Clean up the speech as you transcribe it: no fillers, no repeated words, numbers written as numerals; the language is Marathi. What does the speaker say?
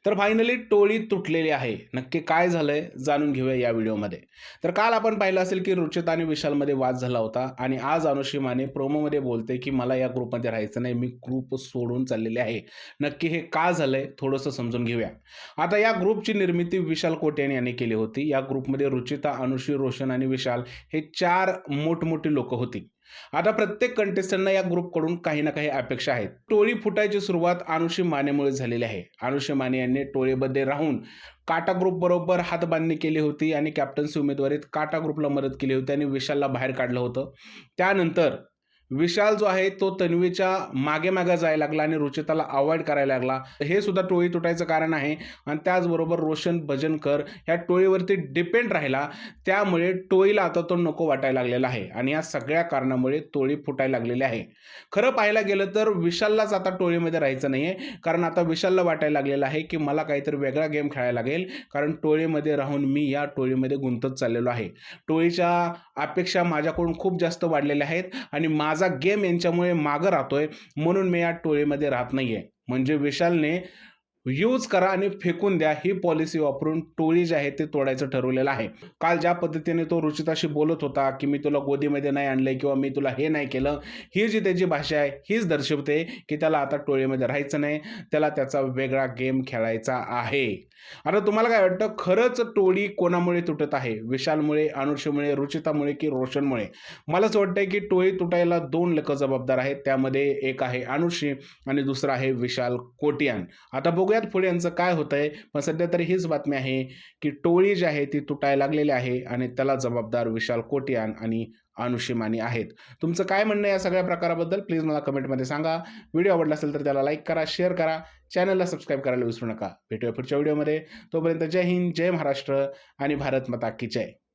तर फायनली टोळी तुटलेली आहे. नक्की काय झालंय जाणून घेऊया या व्हिडिओमध्ये. तर काल आपण पाहिलं असेल की रुचिता आणि विशालमध्ये वाद झाला होता आणि आज अनुष्का माने प्रोमोमध्ये बोलते की मला या ग्रुपमध्ये राहायचं नाही. मी ग्रुप सोडून चाललेले आहे. नक्की हे का झालंय थोडंसं समजून घेऊया. आता या ग्रुपची निर्मिती विशाल कोटेन यांनी केली होती. या ग्रुपमध्ये रुचिता, अनुश्री, रोशन आणि विशाल हे 4 मोठमोठी लोकं होती. आता प्रत्येक कंटेस्टंटना या ग्रुपकडून काही ना काही अपेक्षा आहेत. टोळी फुटायची सुरुवात अनुश्री मानेमुळे झालेली आहे. अनुश्री माने यांनी टोळीमध्ये राहून काटा ग्रुप बरोबर हातबांधणी केली होती आणि कॅप्टन्सी उमेदवारीत काटा ग्रुपला मदत केली होती आणि विशालला बाहेर काढलं होतं. त्यानंतर विशाल जो आहे तो तन्वीच्या मागे-मागे जायला लागला आणि रुचिताला अव्हॉइड करायला लागला. हे सुद्धा टोळी तुटायचं कारण आहे आणि त्याचबरोबर रोशन भजनकर ह्या टोळीवरती डिपेंड राहिला. त्यामुळे टोळीला आता तो नको वाटायला लागलेला आहे आणि या सगळ्या कारणामुळे टोळी फुटायला लागलेली आहे. खरं पाहायला गेलं तर विशाललाच आता टोळीमध्ये राहायचं नाहीये. कारण आता विशालला वाटायला लागलेलं आहे, की मला काहीतरी वेगळा गेम खेळायला लागेल. कारण टोळीमध्ये राहून मी या टोळीमध्ये गुंतत चाललेलो आहे. टोळीच्या अपेक्षा माझ्याकडून खूप जास्त वाढलेल्या आहेत आणि माझा गेम यांच्यामुळे मागं राहतोय. म्हणून मी या टोळीमध्ये राहत नाहीये. म्हणजे विशालने यूज करा आणि फेकून द्या ही पॉलिसी वापरून टोळी जी आहे ते तोडायचं ठरवलेलं आहे. काल ज्या पद्धतीने तो रुचिताशी बोलत होता, की मी तुला गोदीमध्ये नाही आणलंय किंवा मी तुला हे नाही केलं. ही जी त्याची भाषा आहे हीच दर्शवते, की त्याला आता टोळीमध्ये राहायचं नाही. त्याला त्याचा वेगळा गेम खेळायचा आहे. आता तुम्हाला काय वाटतं खरंच टोळी कोणामुळे तुटत आहे? विशालमुळे, अनुष्कामुळे, रुचितामुळे की रोशनमुळे? मला असं वाटतंय, की टोळी तुटायला 2 लोकं जबाबदार आहेत. त्यामध्ये एक आहे अनुश्री आणि दुसरा आहे विशाल कोटियान. आता बघूयात पुढे यांचं काय होतंय. पण सध्या तरी हीच बातमी आहे, की टोळी जी आहे ती तुटायला लागलेली आहे आणि त्याला जबाबदार विशाल कोटियान आणि अनुश्री माने आहेत. तुमचं काय म्हणणं आहे या सगळ्या प्रकाराबद्दल? प्लीज मला कमेंटमध्ये सांगा. व्हिडिओ आवडला असेल तर त्याला लाईक करा, शेअर करा, चॅनलला सबस्क्राईब करायला विसरू नका. भेटूया पुढच्या व्हिडिओमध्ये. तोपर्यंत जय हिंद, जय महाराष्ट्र आणि भारत माता की जय.